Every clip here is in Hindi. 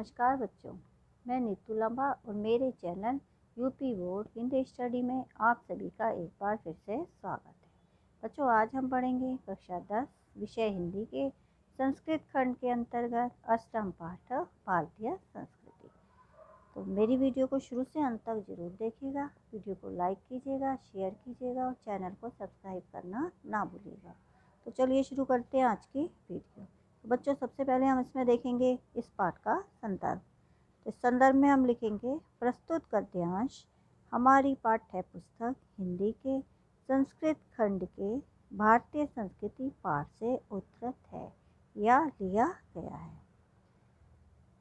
नमस्कार बच्चों, मैं नीतू लंबा और मेरे channel UP board Hindi study में आप सभी का एक बार फिर से स्वागत है। बच्चों, आज हम पढ़ेंगे कक्षा 10 विषय हिंदी के संस्कृत खंड के अंतर्गत अष्टम पाठ भारतीय संस्कृति। तो मेरी वीडियो को शुरू से अंत तक जरूर देखिएगा। वीडियो को लाइक कीजिएगा, शेयर कीजिएगा और चैनल को सब्सक्राइब करना ना भूलिएगा। तो चलिए शुरू करते हैं आज की वीडियो। तो बच्चों, सबसे पहले हम इसमें देखेंगे इस पाठ का संदर्भ। तो इस संदर्भ में हम लिखेंगे प्रस्तुत गद्यांश हमारी पाठ्य पुस्तक हिंदी के संस्कृत खंड के भारतीय संस्कृति पाठ से उद्धृत है या लिया गया है।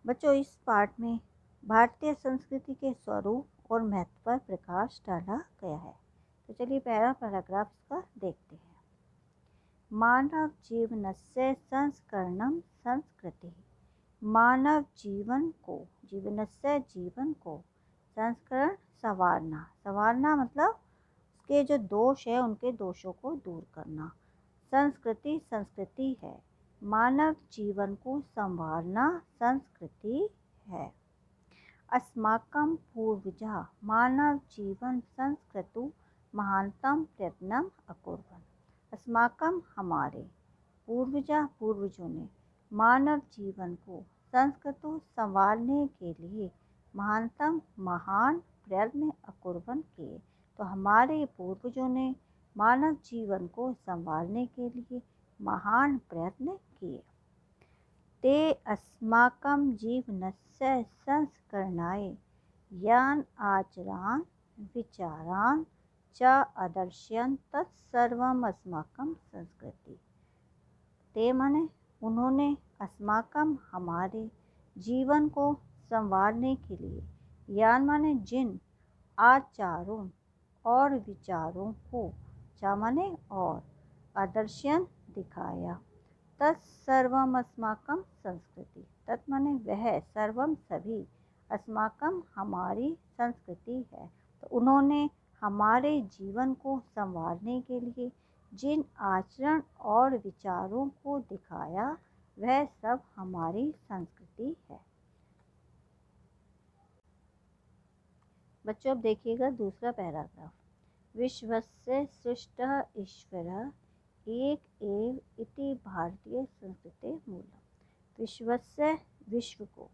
बच्चों, इस पाठ में भारतीय संस्कृति के स्वरूप और महत्व पर प्रकाश डाला गया है। तो चलिए पहला पैराग्राफ इसका देखते हैं। मानव जीवनस्य संस्करणम संस्कृति। मानव जीवन को संस्करण संवारना मतलब उसके जो दोष है उनके दोषों को दूर करना। संस्कृति है। मानव जीवन को संवारना संस्कृति है। अस्माकं पूर्वजा मानव जीवन संस्कृतु महानतम प्रयत्नम अकुर्वन्। अस्माकं हमारे, पूर्वजों ने मानव जीवन को संस्कृतु संवारने के लिए महान प्रयत्न अकुर्वन् किए। तो हमारे पूर्वजों ने मानव जीवन को संवारने के लिए महान प्रयत्न किए। ते अस्माकं जीवनस्य संस्करणाय यान आचरान विचारान च आदर्श्यान तत्सर्वम् अस्माकं संस्कृति। ते माने उन्होंने, अस्माकं हमारे, जीवन को संवारने के लिए, यान माने जिन, आचारों और विचारों को, चा माने और, आदर्शन दिखाया, तत्सर्वम् अस्माकं संस्कृति, तत् माने वह, सर्वम सभी, अस्माकं हमारी संस्कृति है। तो उन्होंने हमारे जीवन को संवारने के लिए जिन आचरण और विचारों को दिखाया वह सब हमारी संस्कृति है। बच्चों, अब देखिएगा दूसरा पैराग्राफ। विश्वस्य सृष्टः ईश्वरः एक एव इति भारतीय संस्कृते मूलम्। विश्वस्य, विश्व को,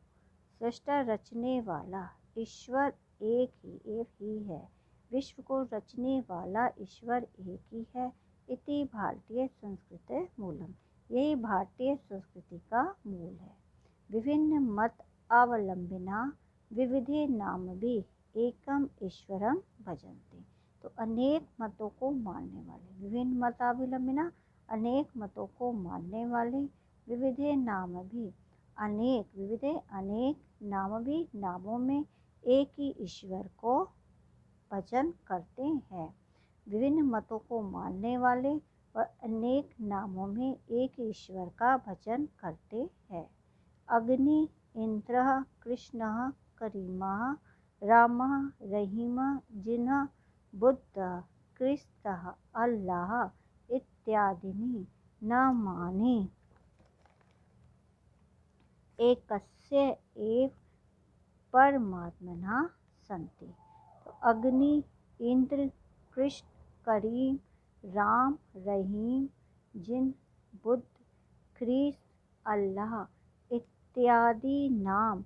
सृष्टा रचने वाला, ईश्वर एक ही है। विश्व को रचने वाला ईश्वर एक ही है। इति भारतीय संस्कृते मूलम, यही भारतीय संस्कृति का मूल है। विभिन्न मत अवलंबिना विविधे नाम भी एकम ईश्वरम भजन्ते। तो अनेक मतों को मानने वाले, विभिन्न मत अवलंबिना अनेक मतों को मानने वाले, विविधे नाम भी अनेक, विविधे अनेक, नाम भी नामों में एक ही ईश्वर को भजन करते हैं। विभिन्न मतों को मानने वाले और अनेक नामों में एक ईश्वर का भजन करते हैं। अग्नि, इंद्र, कृष्ण, करीमः, रामः, रहीमः, जिन्ह, बुद्ध, क्रिस्त, अल्लाह इत्यादीनि नामानि एकस्य एव परमात्मना सन्ति। तो अग्नि, इंद्र, कृष्ण, करीम, राम, रहीम, जिन, बुद्ध, ख्रीस्त, अल्लाह इत्यादि नाम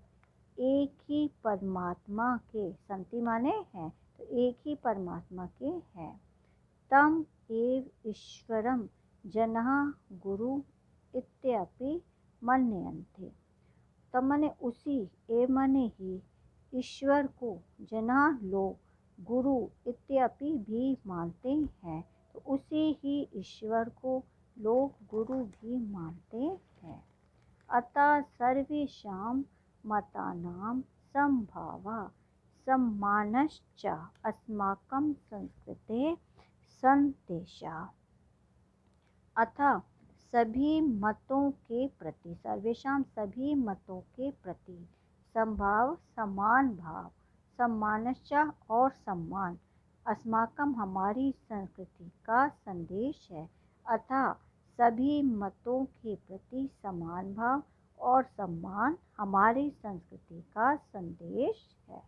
एक ही परमात्मा के, संति माने हैं, तो एक ही परमात्मा के हैं। तम एव ईश्वरम जनः गुरु इत्यपि मन्यन्ते। तम माने उसी, एव माने ही, ईश्वर को, जना लोग, गुरु इत्यपि भी मानते हैं। तो उसी ही ईश्वर को लोग गुरु भी मानते हैं। अतः सर्वेषां मतानां समभावः सम्मानश्च अस्माकं संस्कृते संदेशः। अतः सभी मतों के प्रति, सर्वेषां सभी मतों के प्रति, संभाव समान भाव, सम्मानश्च और सम्मान, अस्माकम हमारी संस्कृति का संदेश है। अतः सभी मतों के प्रति समान भाव और सम्मान हमारी संस्कृति का संदेश है।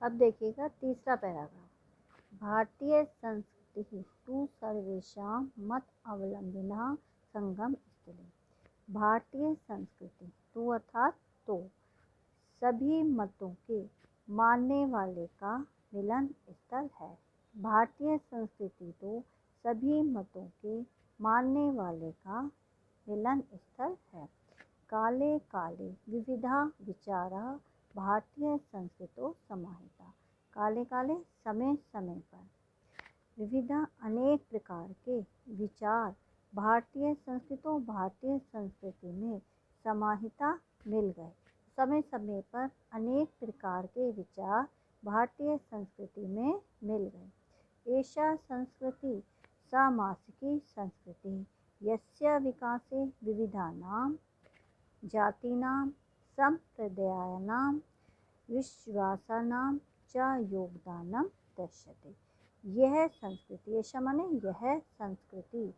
अब देखिएगा तीसरा पैराग्राफ। भारतीय संस्कृति तु सर्वेषां मत अवलंबिना संगम स्थले। भारतीय संस्कृति तु अर्थात तो सभी मतों के मानने वाले का मिलन स्थल है। भारतीय संस्कृति तो सभी मतों के मानने वाले का मिलन स्थल है। काले काले विविधा विचारा भारतीय संस्कृतो समाहिता। काले काले समय समय पर, विविधा अनेक प्रकार के विचार भारतीय संस्कृति में समाहिता मिल गए। समय समय पर अनेक प्रकार के विचार भारतीय संस्कृति में मिल गए। एषा संस्कृति सामासिकी संस्कृति यस्य विकासे विविधानां जातीनां संप्रदायानां विश्वासानां च योगदानं दृश्यते। यह संस्कृति, ऐसा माने यह संस्कृति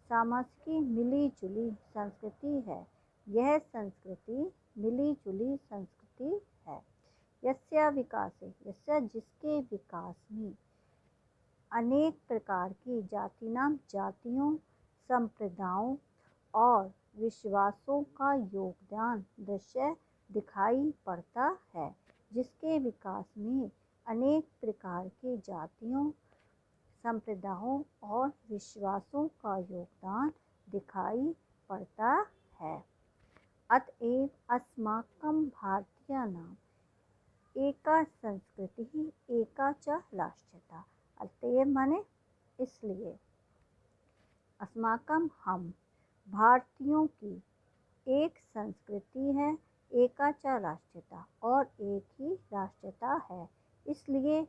सामासिकी मिली जुली संस्कृति है। यह संस्कृति मिली जुली संस्कृति है। यस्य विकासे, यस्य जिसके विकास में अनेक प्रकार की जातीनां जातियों, संप्रदायों और विश्वासों का योगदान दृश्य दिखाई पड़ता है। जिसके विकास में अनेक प्रकार की जातियों, संप्रदायों और विश्वासों का योगदान दिखाई पड़ता है। अतएव अस्माकं भारतीयानां एका संस्कृति एका च राष्ट्रता। अतएव माने इसलिए, अस्माकं हम भारतीयों की एक संस्कृति है, एका च राष्ट्रता और एक ही राष्ट्रता है। इसलिए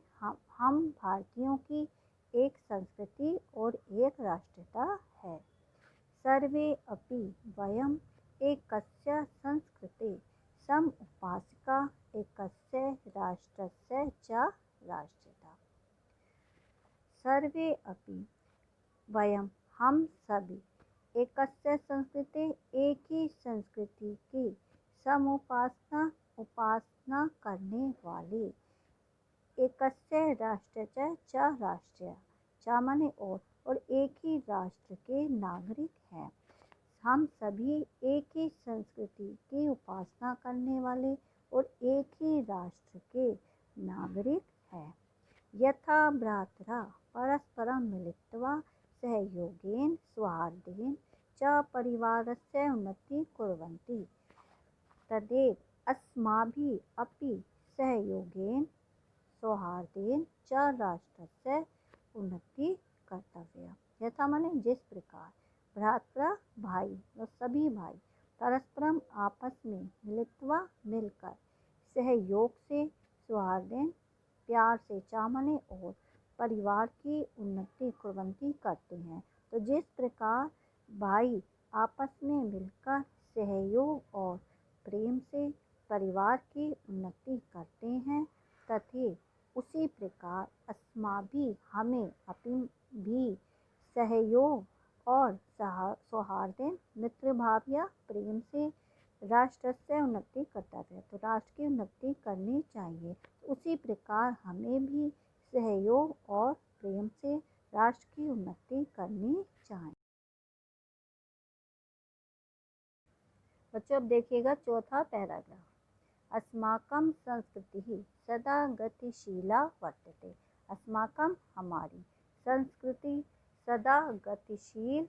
हम भारतीयों की एक संस्कृति और एक राष्ट्रता है। सर्वे अपि वयम् एकस्य संस्कृते समुपासका एकस्य राष्ट्रस्य च राष्ट्रता। सर्वे अपि वयम्, हम सभी, एकस्य संस्कृते एक ही संस्कृति की उपासना करने वाले, एकस्य राष्ट्रस्य च राष्ट्रस्य, च माने और एक ही राष्ट्र के नागरिक हैं। हम सभी एक ही संस्कृति की उपासना करने वाले और एक ही राष्ट्र के नागरिक हैं। यथा भ्रातरा परस्परं मिलित्वा सहयोगेन सौहार्देन च परिवारस्य उन्नतिं कुर्वन्ति, तदेव अस्माभिः अपि सहयोगेन सौहार्देन च राष्ट्रस्य उन्नति कर्तव्या। यथा माने जिस प्रकार भ्रातृ भाई व सभी भाई परस्परम आपस में मिलित्वा मिलकर सहयोग से सौहार्देन प्यार से, चा माने और परिवार की उन्नति कुर्वन्ति करते हैं। तो जिस प्रकार भाई आपस में मिलकर सहयोग और प्रेम से परिवार की उन्नति करते हैं, तथे उसी प्रकार अस्माभिः हमें अपनी भी सहयोग और सौहार्देन मित्र भाव या प्रेम से राष्ट्र से उन्नति करता है। तो राष्ट्र की उन्नति करनी चाहिए। उसी प्रकार हमें भी सहयोग और प्रेम से राष्ट्र की उन्नति करनी चाहिए। बच्चों अब देखिएगा चौथा पैराग्राफ। अस्माकं संस्कृतिः सदा गतिशीला वर्तते। अस्माकं हमारी संस्कृति सदा गतिशील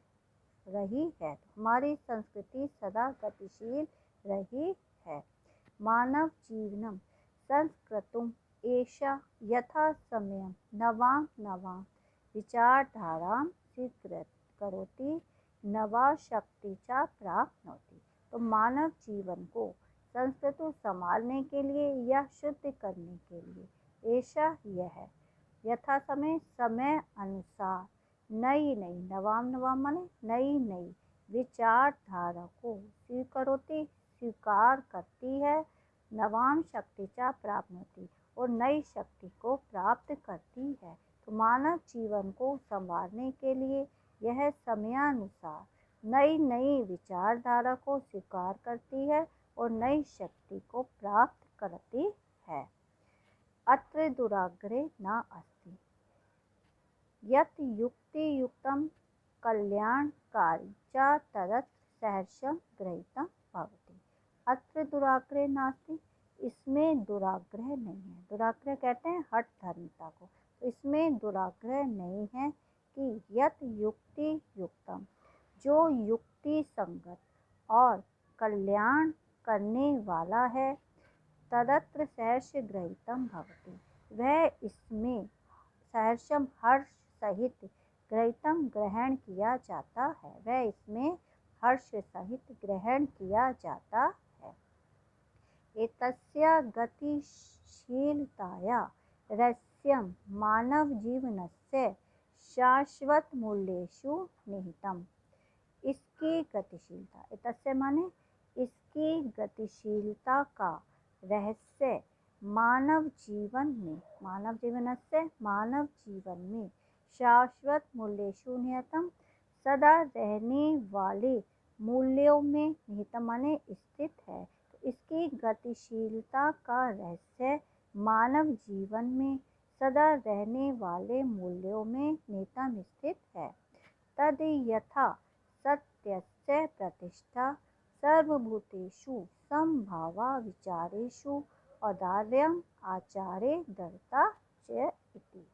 रही है। हमारी संस्कृति सदा गतिशील रही है। मानव जीवनम संस्कृतुम एषा यथा समयं नवां नवां विचारधारां स्वीकरोति नवा शक्ति च प्राप्नोति। तो मानव जीवन को संस्कृत संभालने के लिए या शुद्ध करने के लिए ऐसा यह है, यथा समय समय अनुसार नई नई, नवाम नवाम माने नई नई विचारधारा को स्वीकार करती है, नवाम शक्ति चा प्राप्त होती और नई शक्ति को प्राप्त करती है। तो मानव जीवन को संवारने के लिए यह समयानुसार नई नई विचारधारा को स्वीकार करती है और नई शक्ति को प्राप्त करती है। अत्र दुराग्रहे न अस्ति यत् युक्तियुक्तं कल्याणकारी च तदत्र सहर्षं गृहीतं भवति। अत्र दुराग्रह नास्ति, इसमें दुराग्रह नहीं है। दुराग्रह कहते हैं हठ धर्मिता को, तो इसमें दुराग्रह नहीं है कि यत युक्ति युक्तम, जो युक्ति संगत और कल्याण करने वाला है, तदत्र सहर्ष गृहीतम भवति, वह इसमें सहर्षम हर्ष सहित गृहीतम ग्रहण किया जाता है, वह इसमें हर्ष सहित ग्रहण किया जाता है। एतस्य गतिशीलताया रहस्यं मानव जीवनस्य शाश्वत मूल्येषु निहितम्। इसकी गतिशीलता, एतस्य माने इसकी गतिशीलता का रहस्य मानव जीवन में, मानव जीवनस्य मानव जीवन में शाश्वत मूल्येषु निहितम्, सदा रहने वाले मूल्यों में, निहितम माने स्थित है। तो इसकी गतिशीलता का रहस्य मानव जीवन में सदा रहने वाले मूल्यों में निहितम स्थित है। तद यथा सत्यस्य प्रतिष्ठा सर्वभूतेषु समभावा विचारेषु औदार्यम आचारे दृढ़ता च इति।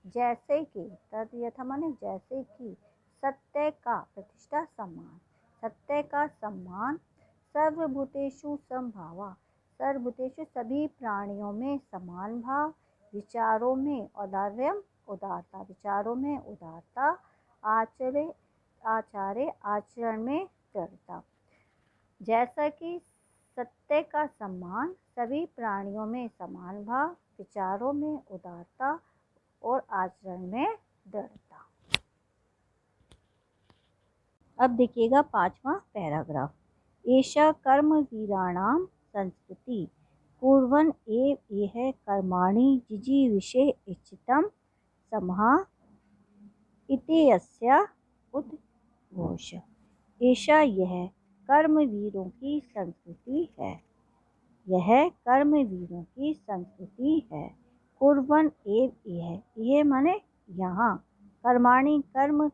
जैसे कि, तद यथा माने जैसे कि, सत्य का प्रतिष्ठा सम्मान, सत्य का सम्मान, सर्वभूतेषु समभावा, सर्वभूतेषु सभी प्राणियों में समान भाव, विचारों में औदार्यम उदारता, विचारों में उदारता, आचारे आचरण में दृढ़ता। जैसा कि सत्य का सम्मान, सभी प्राणियों में समान भाव, विचारों में उदारता और आचरण में दृढ़ता। अब देखिएगा 5वां पैराग्राफ। एषा कर्मवीराणां संस्कृति कुर्वन् एव इह कर्माणि जिजीविषे इच्छितं समः इति यस्य उद्घोष। ऐसा यह कर्मवीरों की संस्कृति है, यह कर्मवीरों की संस्कृति है। कुर्वन् एव यह माने यहाँ, कर्माणि कर्म,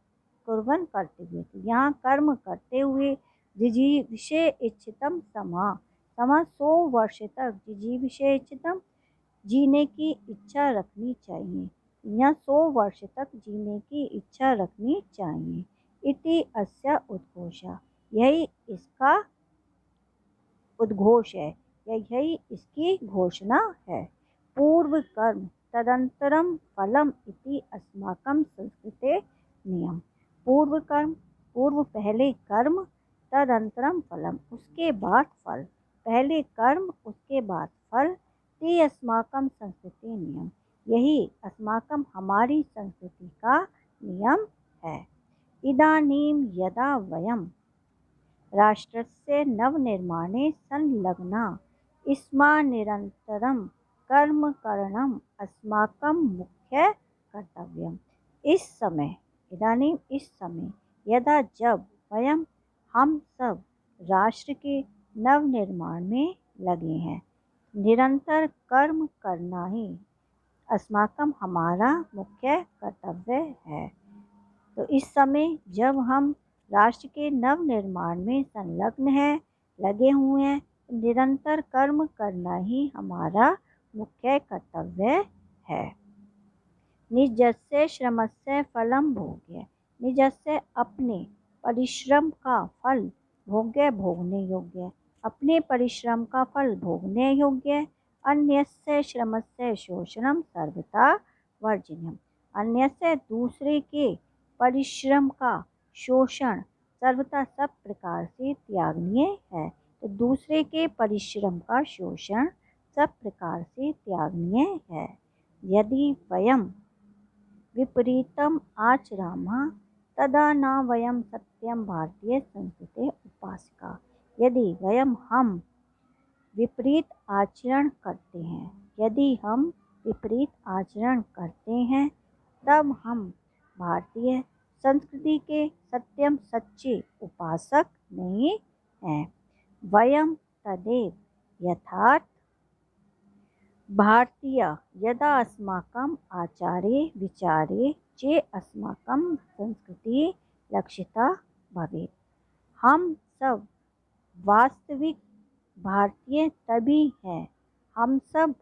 कुर्वन् करते हुए, यहाँ कर्म करते हुए, जिजीविषे इच्छितम समा, समा 100 वर्ष तक, जिजीविषे इच्छितम जीने की इच्छा रखनी चाहिए, यहाँ 100 वर्ष तक जीने की इच्छा रखनी चाहिए। इति अस्य उद्घोषा, यही इसका उद्घोष है, यही इसकी घोषणा है। पूर्व कर्म तदंतरम फलम इति अस्माकं संस्कृते नियम। पूर्व कर्म, पूर्व पहले कर्म, तदंतरम फलम उसके बाद फल, पहले कर्म उसके बाद फल, ते अस्माकं संस्कृति नियम, यही अस्माकं हमारी संस्कृति का नियम है। इदानीं यदा वयं राष्ट्रस्य नवनिर्माणे संलग्ना स्मः निरन्तरं कर्मकरणम् अस्माकं मुख्य कर्तव्यम्। इस समय, इदानीं इस समय, यदा जब, वयं हम सब राष्ट्र के नवनिर्माण में लगे हैं, निरंतर कर्म करना ही अस्माकं हमारा मुख्य कर्तव्य है। तो इस समय जब हम राष्ट्र के नव निर्माण में संलग्न हैं, लगे हुए हैं, निरंतर कर्म करना ही हमारा मुख्य कर्तव्य है। निजस्य श्रमस्य फलम भोग्य, निजस्य अपने परिश्रम का फल, भोग्य भोगने योग्य, अपने परिश्रम का फल भोगने योग्य, अन्यस्य श्रमस्य शोषणम सर्वथा वर्जनीयम, अन्यस्य दूसरे के परिश्रम का शोषण सर्वथा सब प्रकार से त्यागनीय है। तो दूसरे के परिश्रम का शोषण सब प्रकार से त्यागनीय है। यदि वयं विपरीतम आचरामः तदा न वयं सत्यं भारतीय संस्कृते उपासका। यदि हम विपरीत आचरण करते हैं, यदि हम विपरीत आचरण करते हैं, तब हम भारतीय संस्कृति के सत्यम सच्चे उपासक नहीं हैं। वयं तदेव यथार्थ भारतीय यदा अस्माकम् आचारे विचारे चे अस्माकं संस्कृति लक्षिता भवेत्। हम सब वास्तविक भारतीय तभी हैं। हम सब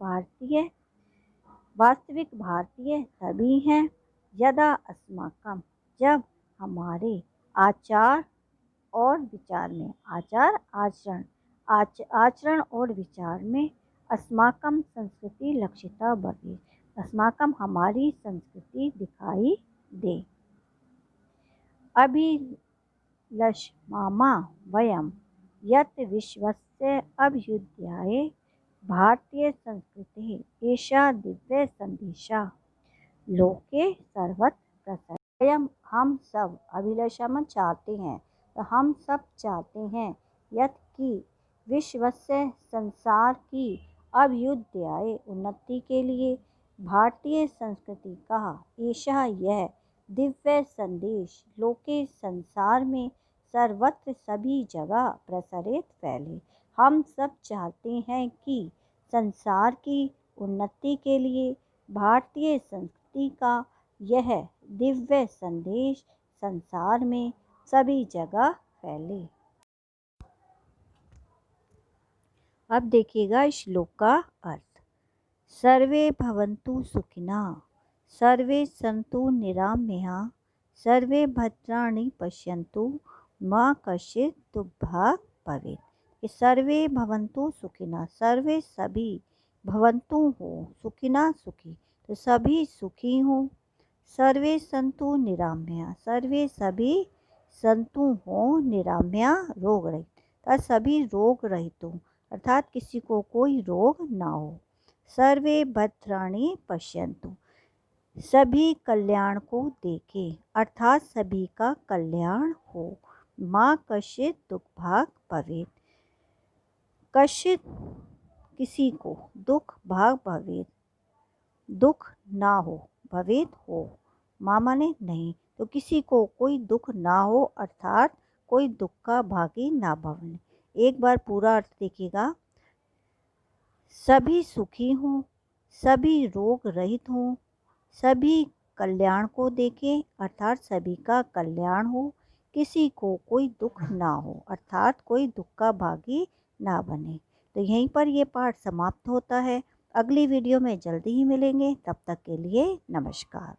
वास्तविक भारतीय तभी हैं यदा अस्माकं, जब हमारे आचार और विचार में, आचरण और विचार में अस्माकं संस्कृति लक्षिता भवेत्, अस्माकं हमारी संस्कृति दिखाई दे। अभिलषामः वयं यत् विश्वस्य अभ्युदयाय भारतीय संस्कृतिः एषा दिव्य संदेशा लोके सर्वत्र प्रसरति। हम सब अभिलषामः चाहते हैं, तो हम सब चाहते हैं यत् कि विश्वस्य संसार की अभ्युदयाय उन्नति के लिए भारतीय संस्कृति का ऐसा यह दिव्य संदेश लोके संसार में सर्वत्र सभी जगह प्रसारित फैले। हम सब चाहते हैं कि संसार की उन्नति के लिए भारतीय संस्कृति का यह दिव्य संदेश संसार में सभी जगह फैले। अब देखिएगा श्लोक का अर्थ। सर्वे भवन्तु सुखिनः, सर्वे सन्तु निरामयाः, सर्वे भद्राणि पश्यन्तु मा कश्चित् दुःखभाग् भवेत्। कि सर्वे भवन्तु सुखिनः, सर्वे सभी, भवन्तु हो, सुखिनः सुखी, तो सभी सुखी हो। सर्वे सन्तु निरामयाः, सर्वे सभी सन्तु हो, निरामयाः रोग रहित, तो सभी रोग रहित हो, अर्थात किसी को कोई रोग ना हो। सर्वे भद्राणि पश्यन्तु, सभी कल्याण को देखें, अर्थात सभी का कल्याण हो। मा कश्चित् दुःखभाग् भवेत्, कश्चित् किसी को, दुख भाग भवेत् दुख ना हो, भवेत् हो, मा माने नहीं, तो किसी को कोई दुख ना हो, अर्थात कोई दुख का भागी ना बने। एक बार पूरा अर्थ देखिएगा। सभी सुखी हों, सभी रोग रहित हों, सभी कल्याण को देखें, अर्थात सभी का कल्याण हो, किसी को कोई दुख ना हो, अर्थात कोई दुख का भागी ना बने। तो यहीं पर ये पाठ समाप्त होता है। अगली वीडियो में जल्दी ही मिलेंगे, तब तक के लिए नमस्कार।